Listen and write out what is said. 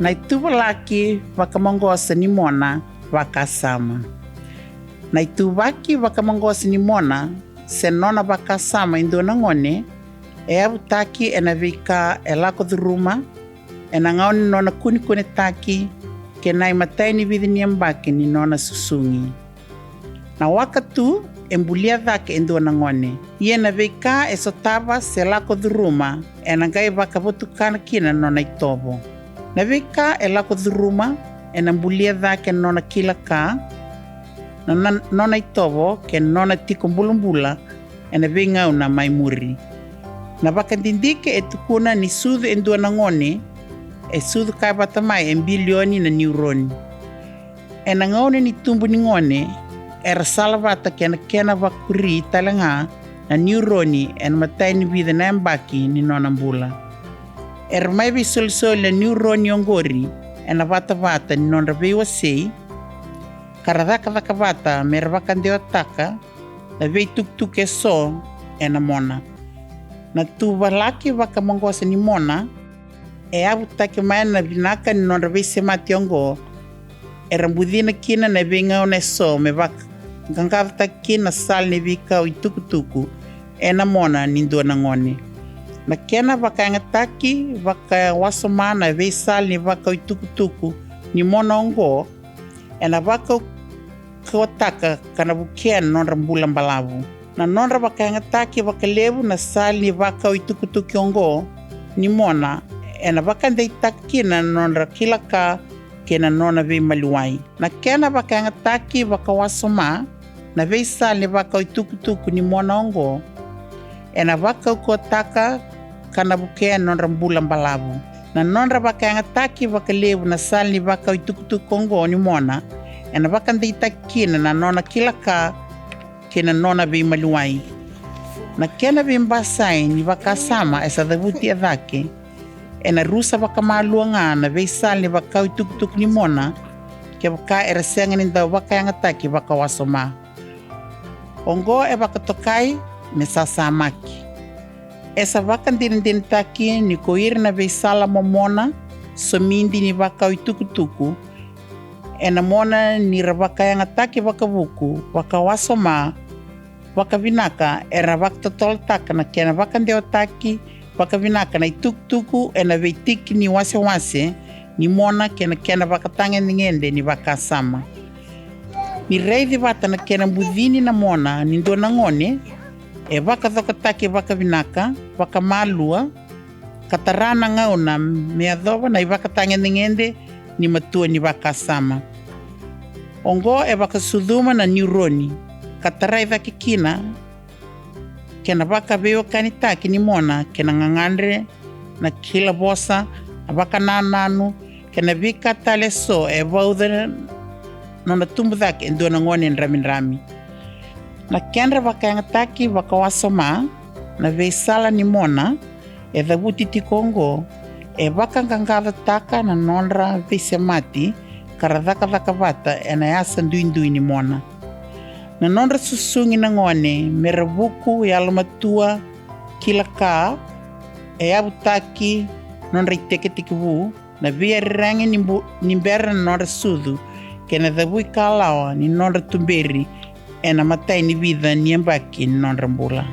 Na ituvalaki vakamongosa ni mona vakasama. Na ituvaki vakamongosa ni mona se nona vakasama indona ngone e avutaki e na vika e lako dhuruma e na ngaoni nona kuni taki ke nai matai ni vidhi ni ambaki ni nona susungi. Na wakatu e mbulia dhake indona ngone ie na vika e sotava se lako dhuruma e na ngai vakavotukana kina nona itovo. Na vika e lako dhuruma e na mbulia dhake nona kila ka na nona itovo ke nona tiko mbulumbula e na vinga una maimuri. Na vakandindike e tukuna ni sudhu e ndua ngone e sudhu kai batamai e bilioni na neuroni. E na ngone ni tumbu ni ngone e rasala vata kena vakuri talanga na neuroni e na matai ni vida na mbaki ni nona mbula. E ramai vi solisoli na neuroni ongori e na vata ni nona viwa sei karadaka vata me ravakandeo taka na vei tuk e so e na mona. Na tuvalaki vakamongosa ni mona e avutaki mai na vinaka ni nona vei semati ongo e rambudhina kina na vei ngaone so me vakangavta kina sal ni vikau i tukutuku e na mona ni ndua na ngone. Na kena vakangataki vakawasoma na vei sal ni vakau i tukutuku ni mona ongo e na vakau kawataka kana vukian nonra mbula mbalavu. Na nonra vakangataki vakalevu na sal ni vakau i tukutuki ongo ni mona e na vakandeitaki na nonra kilaka ke na nona vei maluai. Na kena vakangataki vakawasoma na vei sal ni vakau i tukutuku ni mona ongo e na vakau kawataka kana vukian nonra mbula mbalavu. Na nonra vakangataki vakalevu na sal ni vakau i tukutuki ongo ni mona e na vakandeitaki na nona kilaka ke na nona vei maluai. Na kena vei mbasai ni vakasama e sa dhavuti a dhake e na rusa vakamaluanga na vei sal ni vakau i tukutuku ni mona ke vaka e rasenga ni ndau vakayangataki vakawasoma. Ongo e vakatokai me sasamaki. E sa vakandindintaki ni koiri na vei sala momona somindi ni vakau i tukutuku e na mona ni ravakayangataki vakavuku vakawasoma vakavinaka e na vakatotoltaka na kena vakandeotaki vakavinaka na itukutuku e na veitiki ni wase ni mona kena vakatange ngende ni vakasama. Ni reithi vata na kena mbudhini na mona ni ndona ngone e vakadhokataki vakavinaka vakamalua katarana ngauna meadhova na ivakatange ngende ni matua ni vakasama. Ongo e vakasudhuma na neuroni katarai vakikina kena vakaveo kanitaki ni mona kena ngangandre na kila bosa vakanananu kena vika tale so e vaudha nona tumbu dhake endo na ngone nrami. Na kenra vakayangataki vakawasoma na veisala ni mona e dhavuti tikongo e vakangangava taka na nonra veisemati karadhaka vata e na yasa ndui ni mona. Na nonra susungi na ngone meravuku e alamatua kilaka e avutaki nonra iteketikivu na via rangi nimbera na nonra sudhu ke na dhavui kalawa ni nonra tumberi e na matai ni vida ni ambaki ni nonra mbula.